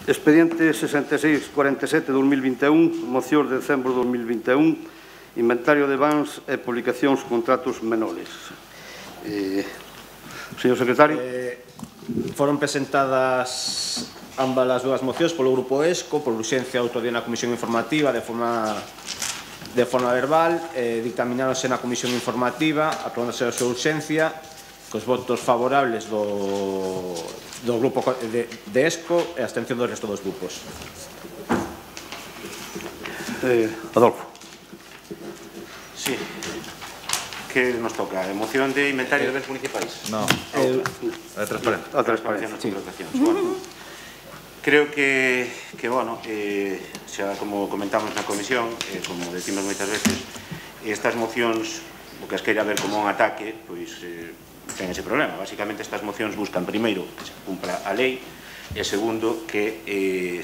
Expediente 6647-2021, moción de decembro de 2021, inventario de bans e publicacións contratos menores. Señor secretario. Foron presentadas ambas as dúas mocións polo Grupo ESCO, por urxencia outro día na Comisión Informativa de forma verbal, dictamináronse na Comisión Informativa, aprobándose a súa urxencia, cos votos favorables do Grupo de ESCO e a abstención do resto dos grupos. Adolfo. Sí. Que nos toca? A moción de inventario de bens municipais? Non, a transparencia. A transparencia. Creo que bueno, xa como comentamos na comisión, como decimos moitas veces, estas mocións, o que as queira ver como un ataque, pois ten ese problema. Básicamente estas mocións buscan, primeiro, que se cumpra a lei, e segundo, que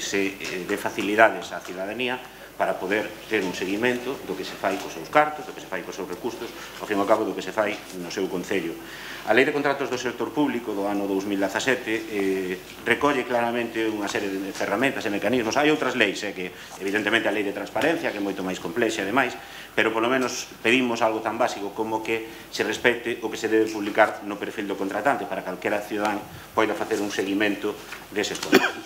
se dé facilidades á cidadanía para poder ter un seguimento do que se fai cos seus cartos, do que se fai cos seus recursos, ao fin e ao cabo do que se fai no seu concello. A Lei de Contratos do Sector Público do ano 2017 recolle claramente unha serie de ferramentas e mecanismos. Hai outras leis, que evidentemente a Lei de Transparencia, que é moito máis complexa e demais, pero polo menos pedimos algo tan básico como que se respete o que se debe publicar no perfil do contratante para que calquera cidadán poida facer un seguimento deses contratos.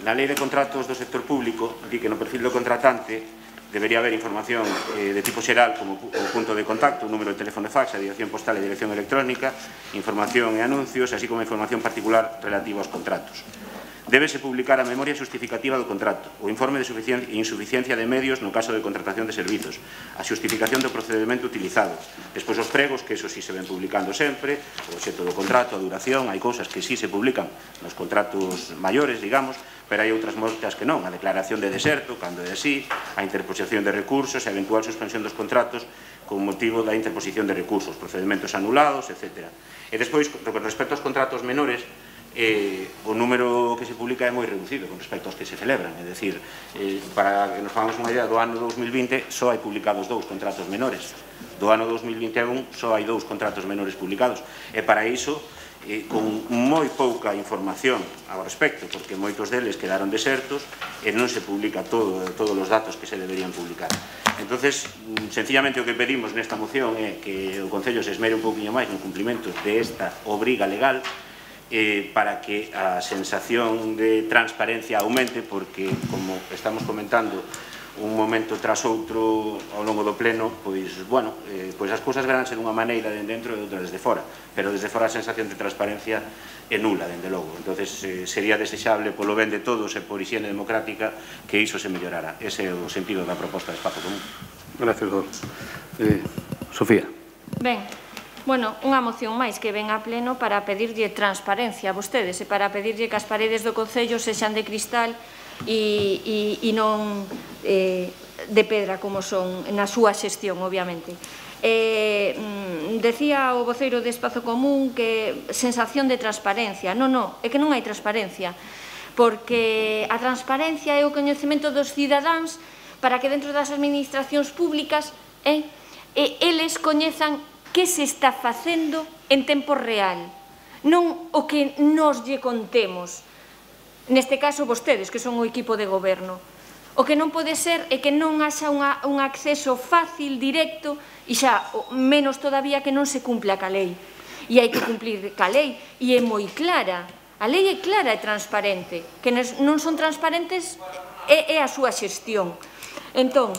Na Lei de Contratos do Sector Público di que no perfil do contratante debería haber información de tipo xeral como o punto de contacto, o número de teléfono e fax, a dirección postal e dirección electrónica, información e anuncios, así como información particular relativa aos contratos. Débese publicar a memoria xustificativa do contrato, o informe de insuficiencia de medios no caso de contratación de servizos, a xustificación do procedimento utilizado, despois os pregos, que eso sí se ven publicando sempre, o obxecto do contrato, a duración, hai cousas que sí se publican nos contratos maiores, digamos, pero hai outras moitas que non, a declaración de deserto, cando é así, a interposición de recursos, a eventual suspensión dos contratos con motivo da interposición de recursos, procedimentos anulados, etc. E despois, con respecto aos contratos menores, o número que se publica é moi reducido con respecto aos que se celebran, é dicir, para que nos fagamos unha idea, do ano 2020 só hai publicados 2 contratos menores, do ano 2021 só hai 2 contratos menores publicados, e para iso con moi pouca información ao respecto, porque moitos deles quedaron desertos e non se publica todos os datos que se deberían publicar. Entonces, sencillamente o que pedimos nesta moción é que o Concello se esmere un pouquinho máis no cumprimento desta obriga legal para que a sensación de transparencia aumente, porque, como estamos comentando un momento tras outro ao longo do pleno, pois, bueno, pois as cousas veránse dunha maneira de dentro e outra desde fora, pero desde fora a sensación de transparencia é nula, dende logo. Entonces, sería desexable polo ben de todos e por hixiene democrática que iso se mellorara. Ese é o sentido da proposta de Espazo Común. Gracias, Adolfo. Sofía. Ben, bueno, unha moción máis que ven a pleno para pedirlle transparencia a vostedes e para pedirlle que as paredes do Concello sexan de cristal e non de pedra como son na súa xestión, obviamente. Decía o voceiro de Espazo Común que sensación de transparencia. Non, é que non hai transparencia, porque a transparencia é o coñecemento dos cidadáns para que dentro das administracións públicas eles coñezan que se está facendo en tempo real, non o que nos lle contemos, neste caso vostedes, que son o equipo de goberno. O que non pode ser é que non haxa un acceso fácil, directo, e xa menos todavía que non se cumpla ca lei. E hai que cumplir ca lei, e é moi clara. A lei é clara e transparente. Que non son transparentes é a súa xestión. Entón,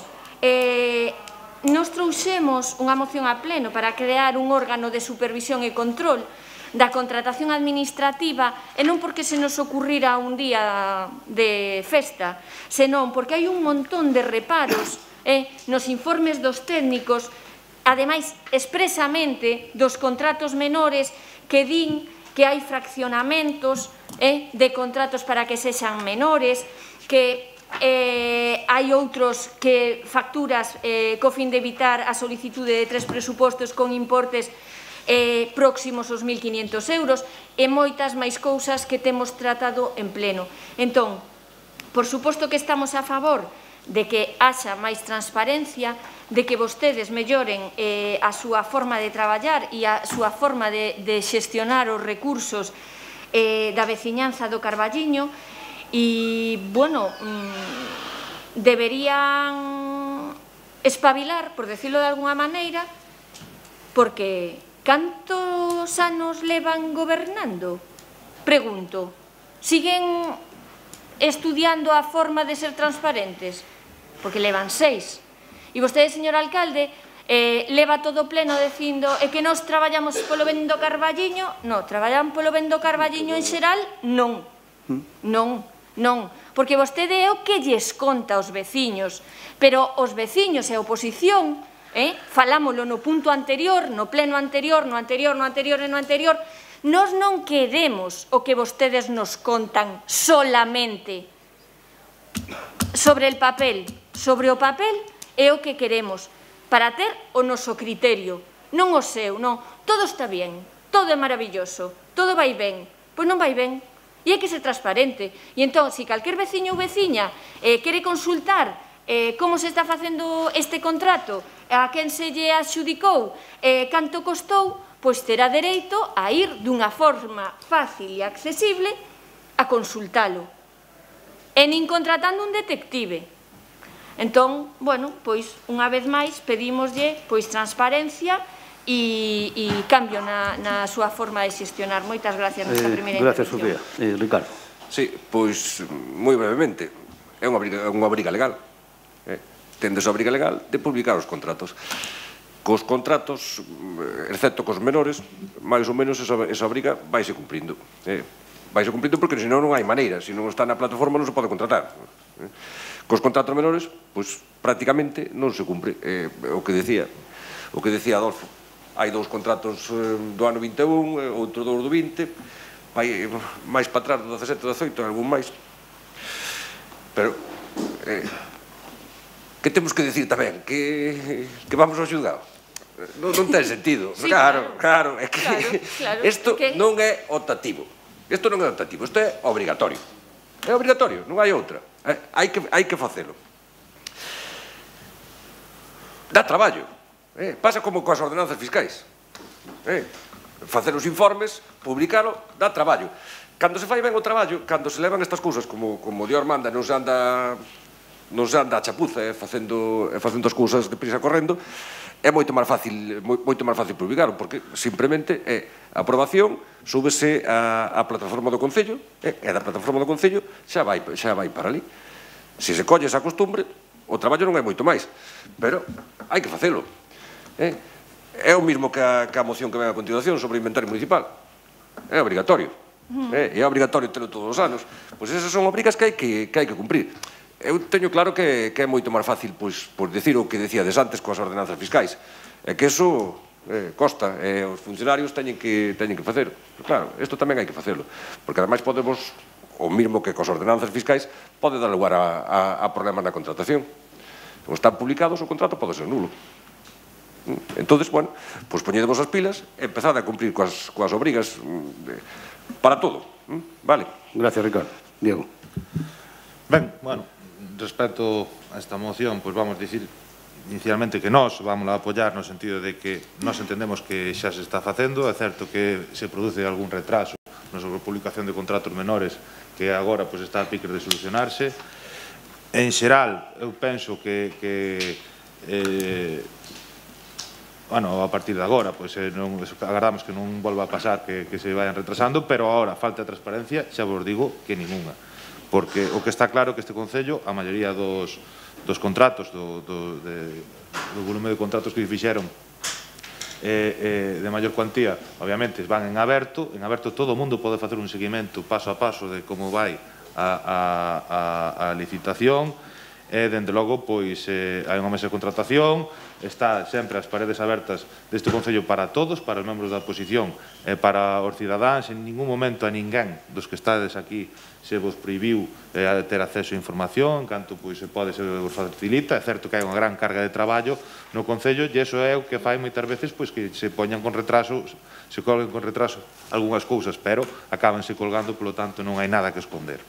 nos trouxemos unha moción a pleno para crear un órgano de supervisión e control da contratación administrativa, e non porque se nos ocurrira un día de festa, senón porque hai un montón de reparos nos informes dos técnicos, ademais expresamente dos contratos menores, que din que hai fraccionamentos de contratos para que sexan menores, que hai outros que facturas co fin de evitar a solicitude de 3 presupostos con importes próximos aos 1.500 euros e moitas máis cousas que temos tratado en pleno. Entón, por suposto que estamos a favor de que haxa máis transparencia, de que vostedes melloren a súa forma de traballar e a súa forma de xestionar os recursos da veciñanza do Carballiño e, bueno, deberían espabilar, por decirlo de alguna maneira, porque cantos anos levan gobernando? Pregunto, siguen estudiando a forma de ser transparentes? Porque levan 6. E vostede, señor alcalde, leva todo pleno dicindo que nós traballamos polo ben do Carballiño. Non, traballan polo ben do Carballiño en xeral? Non. Non, non. Porque vostede é o que lles conta aos veciños. Pero os veciños e a oposición, falámolo no punto anterior, no pleno anterior, no anterior, no anterior e no anterior, nós non queremos o que vostedes nos contan solamente sobre el papel. Sobre o papel é o que queremos para ter o noso criterio, non o seu, non. Todo está bien, todo é maravilloso, todo vai ben. Pois non vai ben. E hai que ser transparente. E entón, se calquer veciño ou veciña quere consultar como se está facendo este contrato, a quen se lle adxudicou, canto costou, pois terá dereito a ir dunha forma fácil e accesible a consultalo. E nin contratando un detective. Entón, bueno, pois, unha vez máis, pedímoslle transparencia e cambio na súa forma de xestionar. Moitas gracias nesta primeira intervención. Gracias, Sofía. Ricardo. Sí, pois, moi brevemente, é unha obriga legal. Tendes a obriga legal de publicar os contratos. Cos contratos, excepto cos menores, máis ou menos esa obriga vaise cumprindo. Vaise cumprindo porque senón non hai maneira. Se non está na plataforma non se pode contratar. Cos contratos menores, pois, prácticamente non se cumpre. O que decía Adolfo. Hai 2 contratos do ano 21, outro do 20, máis para atrás do 17, 18, algún máis. Pero, que temos que decir tamén? Que vamos ao xulgado? Non ten sentido. Claro, é que isto non é optativo. Isto non é optativo, isto é obrigatorio. É obrigatorio, non hai outra. Hai que facelo. Dá traballo. Pasa como coas ordenanzas fiscais. Facer os informes, publicalo, dá traballo. Cando se fai ben o traballo, cando se levan estas cousas como Dios manda, non se anda a chapuza facendo as cousas deprisa correndo, é moito máis fácil publicarlo, porque simplemente é a aprobación, súbese á plataforma do Concello, e da plataforma do Concello xa vai para ali. Se se colle esa costumbre, o traballo non é moito máis, pero hai que facelo. É o mismo que a moción que ven a continuación sobre o inventario municipal. É obrigatorio. É obrigatorio telo todos os anos. Pois esas son obrigas que hai que cumprir. Eu teño claro que é moito máis fácil decir o que decíades antes coas ordenanzas fiscais. É que eso costa, e os funcionarios teñen que facer. Pero claro, isto tamén hai que facelo. Porque ademais podemos, o mismo que coas ordenanzas fiscais, pode dar lugar a problemas na contratación. Se están publicados, o contrato pode ser nulo. Entonces, bueno, pois poñedemos as pilas e empezad a cumprir coas obrigas para todo. Vale. Gracias, Ricardo. Diego. Ben, bueno, respecto a esta moción, pois vamos dicir inicialmente que nós vamos a apoiar no sentido de que nós entendemos que xa se está facendo. É certo que se produce algún retraso na sobrepublicación de contratos menores que agora pois está a piques de solucionarse. En xeral, eu penso que bueno, a partir de agora, pois agardamos que non volva a pasar que se vayan retrasando, pero agora falta de transparencia, xa vos digo que ninguna. Porque o que está claro que este Concello, a maioría dos contratos, do volume de contratos que fixeron de maior cuantía, obviamente van en aberto todo o mundo pode facer un seguimento paso a paso de como vai a licitación, e, dende logo, pois, hai unha mesa de contratación, está sempre as paredes abertas deste Concello para todos, para os membros da oposición e para os cidadáns. En ningún momento a ninguén dos que estades aquí se vos prohibiu ter acceso a información, canto se pode se vos facilita. É certo que hai unha gran carga de traballo no Concello, e iso é o que fai moitas veces que se poñan con retraso, se colguen con retraso algunhas cousas, pero acabanse colgando, polo tanto non hai nada que esconder.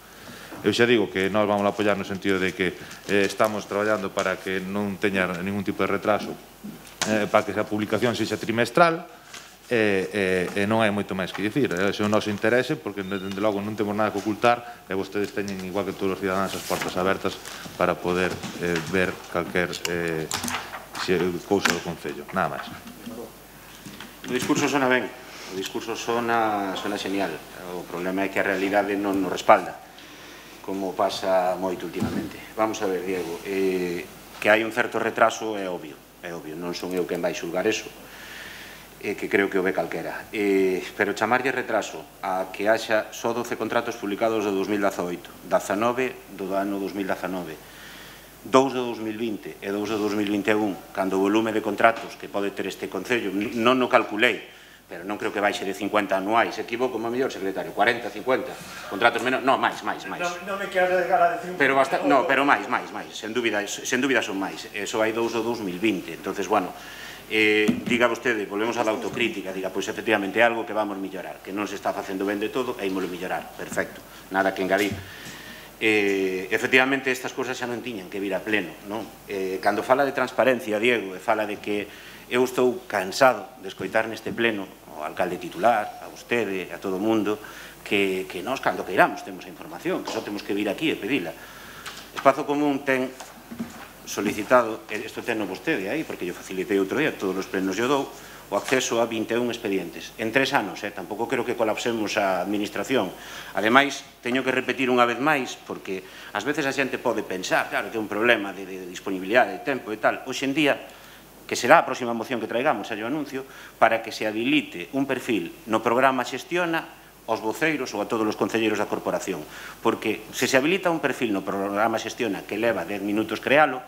Eu xa digo que nós vamos a apoiar no sentido de que estamos traballando para que non teña ningún tipo de retraso, para que a publicación sexa trimestral, e non hai moito máis que dicir. Ese é o noso interese, porque dende logo non temos nada que ocultar e vostedes teñen, igual que todos os cidadáns, as portas abertas para poder ver calquer cousa do Concello. Nada máis. O discurso sona ben, o discurso sona genial. O problema é que a realidade non nos respalda, como pasa moito últimamente. Vamos a ver, Diego, que hai un certo retraso é obvio, non son eu quen vai xulgar eso, que creo que o ve calquera. Pero chamarlle retraso a que haxa só 12 contratos publicados do 2018, 19 do ano 2019, 2 do 2020 e 2 do 2021, cando o volume de contratos que pode ter este Concello, non o calculei, pero non creo que baixe de 50 anuais, equivoco, o mellor, secretario, 40, 50, contratos menos, non, máis. Non me quero llegar a decir... Pero máis, sen dúbida son máis, eso hai 2 do 2020, entonces, bueno, diga vostede, volvemos á autocrítica, diga, pois efectivamente é algo que vamos mellorar, que non se está facendo ben de todo, e ímolo mellorar, perfecto, nada que engadir. Efectivamente, estas cousas xa non tiñan que vir a pleno, non? Cando fala de transparencia, Diego, e fala de que eu estou cansado de escoitar neste pleno ao alcalde titular, a vostede, a todo o mundo, que nós, cando queiramos, temos a información, que só temos que vir aquí e pedila. Espazo Común ten solicitado, isto ten vostede aí, porque yo facilitei outro día, todos os plenos yo dou, o acceso a 21 expedientes. En 3 anos, tampouco creo que colapsemos a administración. Ademais, teño que repetir unha vez máis, porque ás veces a xente pode pensar, claro, que é un problema de disponibilidade, de tempo e tal. Hoxe en día, que será a próxima moción que traigamos, xa yo anuncio, para que se habilite un perfil no programa Xestiona aos voceiros ou a todos os concelleiros da corporación. Porque se habilita un perfil no programa Xestiona que leva 10 minutos crealo,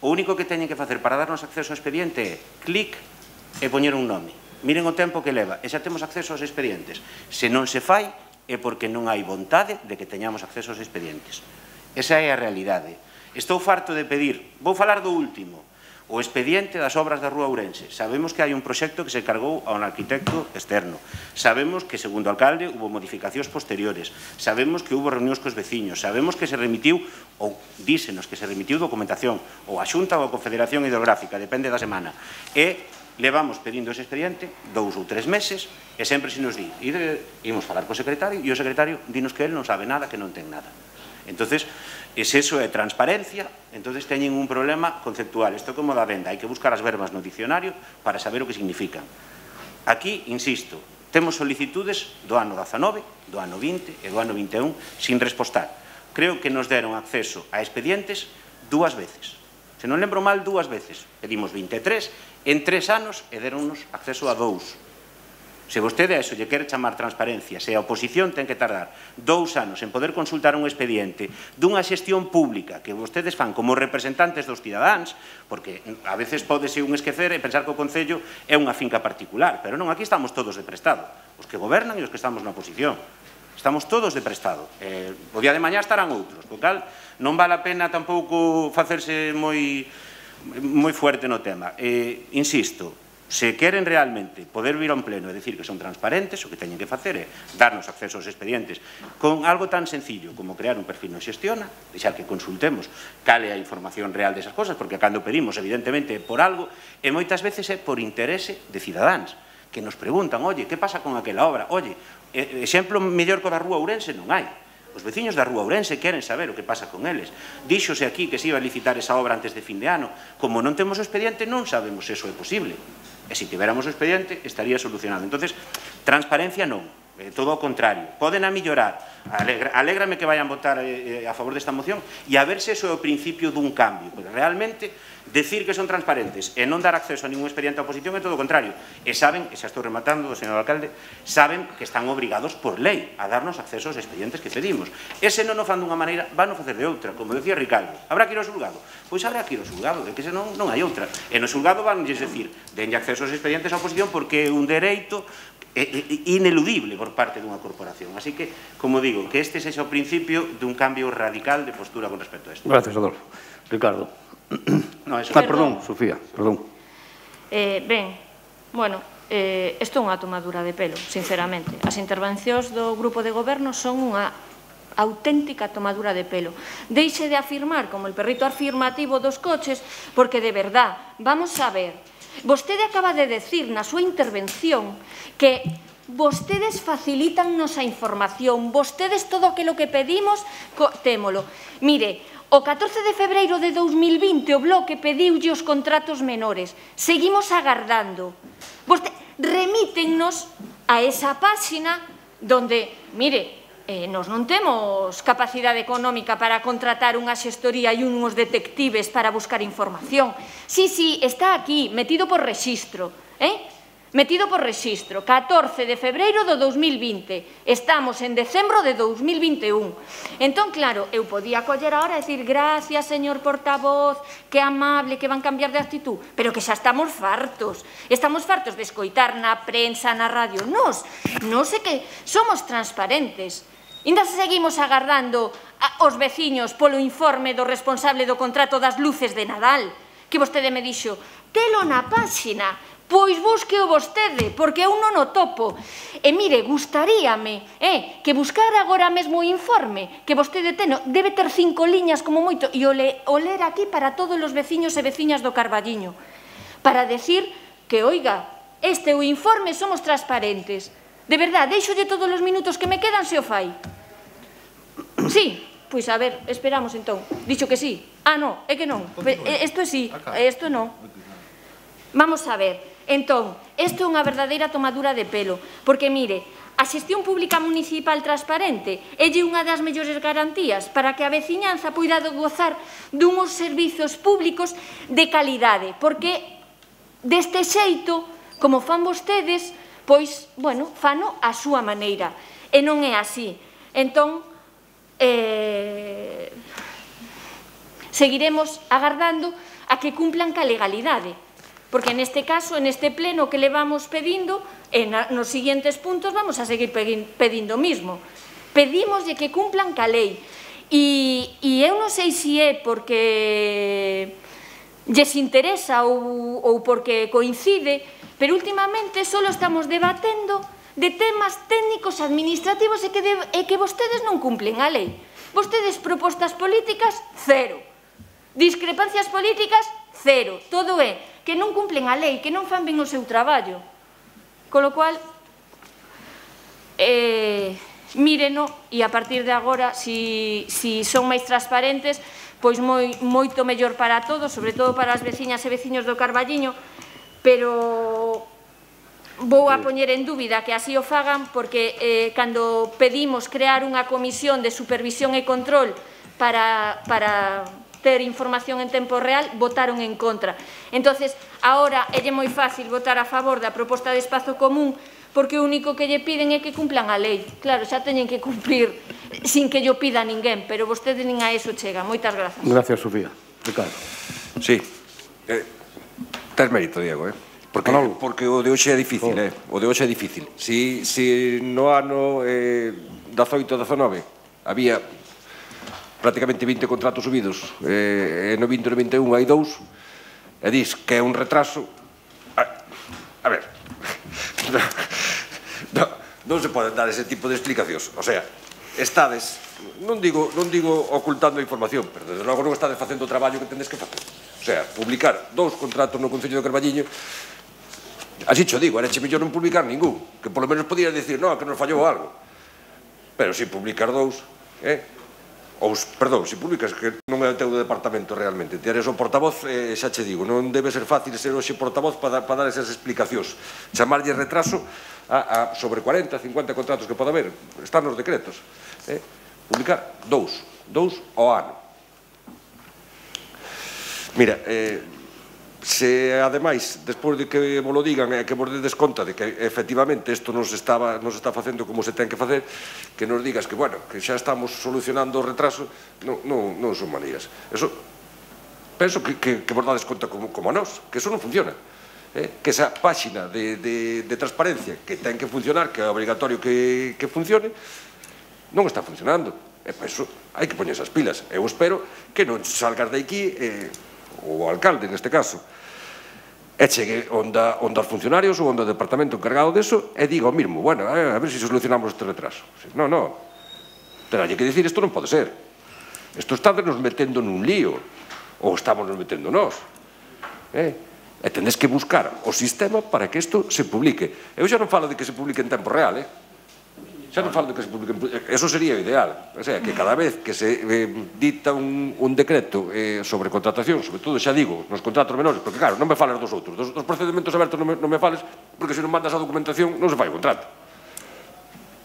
o único que teñen que facer para darnos acceso ao expediente é clic e poñer un nome. Miren o tempo que leva e xa temos acceso aos expedientes. Se non se fai é porque non hai vontade de que teñamos acceso aos expedientes. Esa é a realidade. Estou farto de pedir, vou falar do último, o expediente das obras da Rúa Ourense. Sabemos que hai un proxecto que se cargou a un arquitecto externo. Sabemos que, segundo o alcalde, hubo modificacións posteriores. Sabemos que hubo reunións cos veciños. Sabemos que se remitiu, ou dísenos que se remitiu documentación, ou a Xunta ou a Confederación Hidrográfica, depende da semana. E levamos pedindo ese expediente 2 ou 3 meses e sempre se nos di, imos falar co secretario e o secretario dinos que ele non sabe nada, que non ten nada. Entonces, se eso é transparencia, entonces teñen un problema conceptual. Isto é como da venda, hai que buscar as verbas no dicionario para saber o que significan. Aquí, insisto, temos solicitudes do ano 19, do ano 20 e do ano 21 sin respostar. Creo que nos deron acceso a expedientes 2 veces. Se non lembro mal, 2 veces. Pedimos 23 en 3 anos e deronnos acceso a 2. Se vostede a eso lle quere chamar transparencia, se a oposición ten que tardar 2 anos en poder consultar un expediente dunha xestión pública que vostedes fan como representantes dos cidadáns, porque a veces podese un esquecer e pensar que o Concello é unha finca particular, pero non, aquí estamos todos de prestado, os que gobernan e os que estamos na oposición. Estamos todos de prestado. O día de mañá estarán outros, por tal, non vale a pena tampouco facerse moi fuerte no tema. Insisto, se queren realmente poder vir a un pleno e decir que son transparentes, o que teñen que facer é darnos acceso aos expedientes con algo tan sencillo como crear un perfil no Xestiona, deixar que consultemos cal é a información real desas cosas, porque cando pedimos, evidentemente, por algo, e moitas veces é por interese de cidadáns, que nos preguntan, oye, que pasa con aquela obra? Oye, exemplo mellor que da Rúa Ourense non hai. Os veciños da Rúa Ourense queren saber o que pasa con eles. Díxose aquí que se iba a licitar esa obra antes de fin de ano. Como non temos o expediente, non sabemos se eso é posible. E se tiveramos o expediente, estaría solucionado. Entonces, transparencia non, todo o contrario. Poden a mellorar. Alégrame que vayan votar a favor desta moción e a ver se eso é o principio dun cambio. Porque realmente, decir que son transparentes e non dar acceso a ningún expediente a oposición é todo o contrario. E saben, e xa estou rematando, señor alcalde, saben que están obrigados por lei a darnos acceso aos expedientes que pedimos. Ese non o fan dunha maneira, van a facer de outra, como decía Ricardo. Habrá que ir ao xulgado? Pois habrá que ir ao xulgado, de que senón non hai outra. E no xulgado van decir, denlle acceso aos expedientes a oposición porque é un dereito ineludible por parte dunha corporación. Así que, como digo, que este sexa o principio dun cambio radical de postura con respecto a isto. Gracias, Adolfo. Ricardo. Perdón, Sofía, perdón. Ben, bueno, isto é unha tomadura de pelo, sinceramente. As intervencións do grupo de goberno son unha auténtica tomadura de pelo. Deixe de afirmar como el perrito afirmativo dos coches, porque de verdad, vamos a ver, Vostede acaba de decir na súa intervención que vostedes facilítannos a información, vostedes todo aquilo que pedimos, témolo. Mire, o 14 de febreiro de 2020 o Bloque pediulle os contratos menores. Seguimos agardando. Remítennos a esa páxina donde, mire, nos non temos capacidade económica para contratar unha xestoría e uns detectives para buscar información. Sí, está aquí, metido por rexistro, metido por rexistro, 14 de febreiro do 2020. Estamos en decembro de 2021. Entón, claro, eu podía coller agora e dicir gracias, señor portavoz, que amable, que van cambiar de actitud, pero que xa estamos fartos. Estamos fartos de escoitar na prensa, na radio. Nos é que somos transparentes. Ainda seguimos agardando os veciños polo informe do responsable do contrato das luces de Nadal, que vostede me dixo, telo na páxina, pois búsqueo vostede, porque eu non o topo. E mire, gustaríame que buscara agora mesmo o informe, que vostede debe ter 5 liñas como moito, e o ler aquí para todos os veciños e veciñas do Carballiño, para decir que, oiga, este é o informe, somos transparentes. De verdade, deixolle todos os minutos que me quedan se o fai. Sí, pois a ver, esperamos entón. Dixo que sí. Non, é que non. Isto é sí, isto non. Vamos a ver. Entón, isto é unha verdadeira tomadura de pelo. Porque, mire, a xestión pública municipal transparente é unha das mellores garantías para que a veciñanza poida gozar dunhos servizos públicos de calidade. Porque, deste xeito, como fan vostedes, pois, bueno, fano a súa maneira. E non é así. Entón, seguiremos agardando a que cumplan ca legalidade. Porque neste caso, neste pleno que le vamos pedindo, e nos siguientes puntos vamos a seguir pedindo o mismo. Pedimos de que cumplan ca lei. E eu non sei se é porque lles interesa ou porque coincide, pero últimamente só estamos debatendo de temas técnicos administrativos e que vostedes non cumplen a lei. Vostedes propostas políticas, cero. Discrepancias políticas, cero. Todo é que non cumplen a lei, que non fan ben o seu traballo. Con lo cual, míreno, e a partir de agora, se son máis transparentes, pois moito mellor para todos, sobre todo para as veciñas e veciños do Carballiño, pero vou a poñer en dúbida que así o fagan, porque cando pedimos crear unha comisión de supervisión e control para ter información en tempo real, votaron en contra. Entonces, agora é moi fácil votar a favor da proposta de espazo común, porque o único que lle piden é que cumplan a lei. Claro, xa teñen que cumplir sin que llo pida ninguén, pero vostedes nin a eso chegan. Moitas grazas. Gracias, Sofía. Ricardo. Sí. Tes mérito, Diego, Porque o de hoxe é difícil, o de hoxe é difícil. Si no ano 18-19 había prácticamente 20 contratos subidos, e no 20-21 hai 2, e dis que é un retraso, a ver, non se poden dar ese tipo de explicacións. O sea, estades, non digo ocultando a información, pero desde logo non estades facendo o traballo que tendes que facer. O sea, publicar 2 contratos no Concello do Carballiño, así cho digo, era che mellor non publicar ningún, que polo menos podías dicir, non, que nos fallou algo. Pero se publicar 2, ou, perdón, se publicas, que non é o teu departamento realmente, te eres o portavoz, xa che digo, non debe ser fácil ser hoxe portavoz para dar esas explicacións. Chamarlle retraso a sobre 40, 50 contratos que pode haber, están nos decretos. Publicar 2 ao ano. Mira, se ademais, despois de que vos lo digan e que vos dedes conta de que efectivamente isto nos está facendo como se ten que facer, que nos digas que, bueno, que xa estamos solucionando o retraso, non son manías. Eso, penso que vos dades conta como a nós, que eso non funciona. Que esa páxina de transparencia que ten que funcionar, que é obrigatorio que funcione, non está funcionando. E por iso hai que poñer esas pilas. Eu espero que non salgas de aquí, o alcalde neste caso, e chegue onde os funcionarios ou onde o departamento encargado deso e diga o mismo, bueno, a ver se solucionamos este retraso. Non, tenalle que dicir, isto non pode ser. Isto está nos metendo nun lío, ou estamos nos metendo nós. E tendes que buscar o sistema para que isto se publique. Eu xa non falo de que se publique en tempo real, xa non falo de que se publique en... Eso sería o ideal. O sea, que cada vez que se dicta un decreto sobre contratación, sobre todo, xa digo, nos contratos menores, porque claro, non me fales dos outros. Dos procedimentos abertos non me fales, porque se non mandas a documentación non se fai o contrato.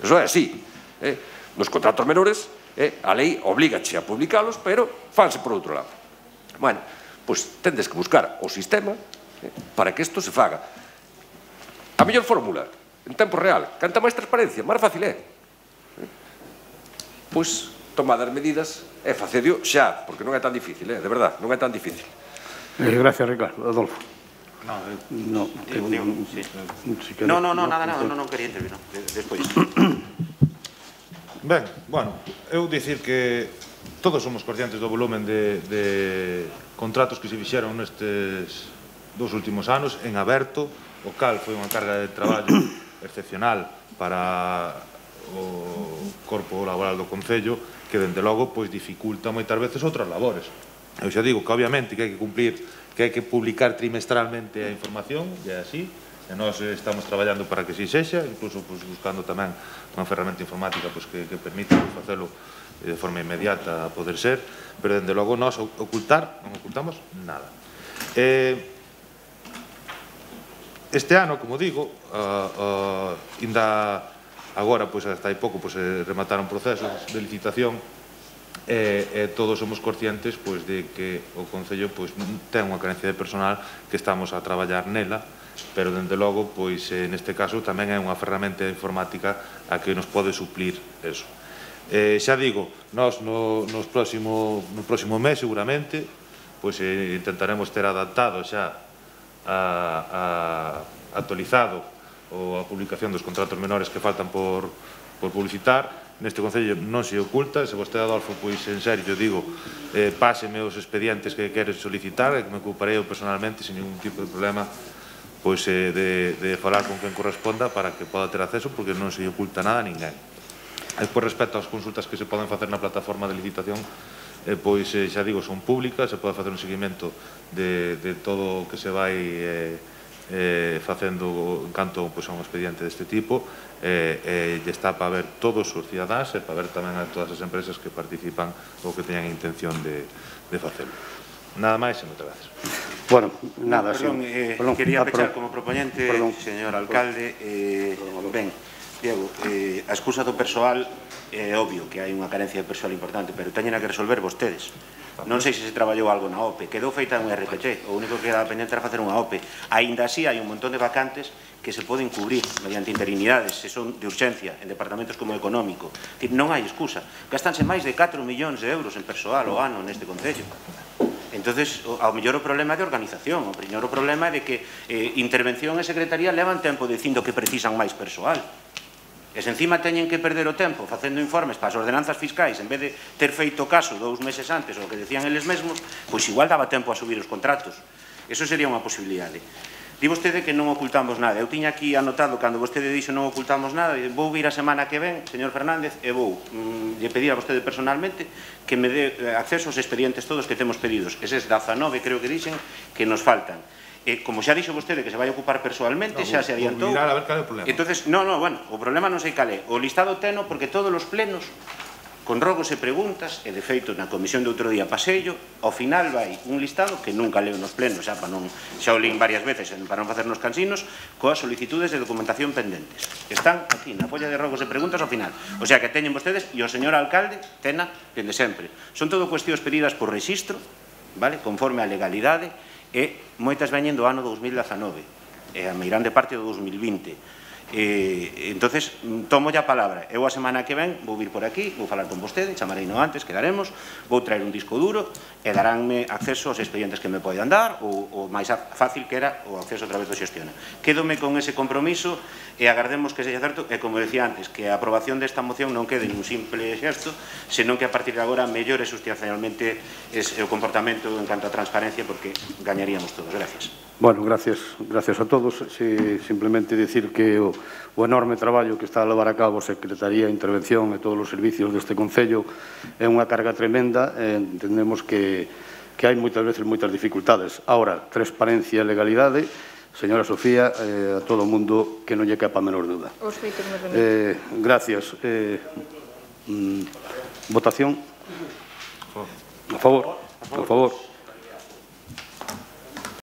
Eso é así. Nos contratos menores, a lei obligache a publicalos, pero fanse por outro lado. Bueno, pois tendes que buscar o sistema para que isto se faga. A mellor fórmula, en tempo real, canta máis transparencia, máis fácil é. Pois, tomad as medidas e facedio xa, porque non é tan difícil, de verdad, non é tan difícil. Gracias, Ricardo. Adolfo. Non, quería intervir, despois. Ben, bueno, eu dicir que todos somos conscientes do volumen de contratos que se fixeron nestes 2 últimos anos en aberto, o cal foi unha carga de traballo excepcional para o corpo laboral do Concello, que, dende logo, pois dificulta moitas veces outras labores. Eu xa digo que, obviamente, que hai que cumplir, que hai que publicar trimestralmente a información, e é así, e nós estamos traballando para que si sexa, incluso pois, buscando tamén unha ferramenta informática pois, que permita pois, facelo de forma inmediata a poder ser, pero, dende logo, nós ocultar, non ocultamos nada. Este ano, como digo, ainda agora, pois, hasta hai pouco, pois, remataron procesos de licitación e todos somos conscientes pois, de que o Concello pois, ten unha carencia de personal que estamos a traballar nela, pero, dende logo, pois, neste caso, tamén é unha ferramenta informática a que nos pode suplir eso. Xa digo, nós no próximo mes, seguramente, pois, intentaremos ter adaptado xa actualizado a publicación dos contratos menores que faltan por publicitar. Neste Concello non se oculta. Se vostede, Adolfo, pois en serio, digo, páseme os expedientes que queres solicitar, que me ocuparei eu personalmente, sin ningún tipo de problema, pois de falar con quen corresponda para que poda ter acceso, porque non se oculta nada a ninguén. Por respecto ás consultas que se poden facer na plataforma de licitación, pois xa digo, son públicas, se pode facer un seguimento de todo o que se vai facendo en canto a un expediente deste tipo, e está para ver todos os cidadáns e para ver tamén a todas as empresas que participan ou que teñan intención de facelo. Nada máis e moitas gracias. Bueno, nada, quería pechar como propoñente, señor alcalde. Ben, Diego, a excusa do persoal é obvio que hai unha carencia de persoal importante, pero teñen que resolver vostedes. Non sei se se traballou algo na OPE, quedou feita un RPT, o único que era pendente era facer unha OPE. Ainda así hai un montón de vacantes que se poden cubrir mediante interinidades, se son de urxencia, en departamentos como económico. Non hai excusa. Gastanse máis de 4 millóns de euros en persoal ao ano neste Concello. Entonces, ao mellor o problema é de organización, o mellor o problema é de que intervención e secretaría levan tempo dicindo que precisan máis persoal. E se encima teñen que perder o tempo facendo informes para as ordenanzas fiscais en vez de ter feito caso 2 meses antes o que decían eles mesmos, pois igual daba tempo a subir os contratos. Eso sería unha posibilidade. Di vostede que non ocultamos nada. Eu tiña aquí anotado, cando vostede dixo non ocultamos nada, vou vir a semana que ven, señor Fernández, e vou lle pedir a vostede personalmente que me dé acceso aos expedientes todos que temos pedidos. Eses 19, creo que dixen, que nos faltan. Como xa dixo vostede que se vai ocupar persoalmente, xa se adiantou. Mirar a ver cal é o problema. Entonces, bueno, o problema non sei cal é. O listado teno porque todos os plenos, con rogos e preguntas, e de feito na comisión de outro día paseillo, ao final vai un listado que nunca leo nos plenos, xa o lín varias veces para non facernos cansinos, coas solicitudes de documentación pendentes. Están aquí na folla de rogos e preguntas ao final. O sea que teñen vostedes, e o señor alcalde tena dende sempre. Son todo cuestións pedidas por rexistro, conforme a legalidade, e moitas veñen do ano 2019 e a meirande parte do 2020. Entonces, tomo ya a palabra. Eu a semana que ven vou vir por aquí, vou falar con vostede, chamarei no antes, quedaremos, vou traer un disco duro e daránme acceso aos expedientes que me poidan dar, ou máis fácil que era o acceso a través do Xestiona. Quédome con ese compromiso e agardemos que sexa certo, e como decía antes, que a aprobación desta moción non quede nun simple xesto, senón que a partir de agora mellore sustancialmente o comportamento en canto a transparencia, porque gañaríamos todos. Gracias. Bueno, gracias a todos. Simplemente dicir que o enorme traballo que está a levar a cabo a Secretaría de Intervención e todos os servicios deste Concello é unha carga tremenda. Entendemos que que hai moitas veces moitas dificultades. Ahora, transparencia e legalidade, señora Sofía, a todo o mundo que non lle capa a menor duda. Os feitos me remito. Gracias. Votación. A favor. A favor.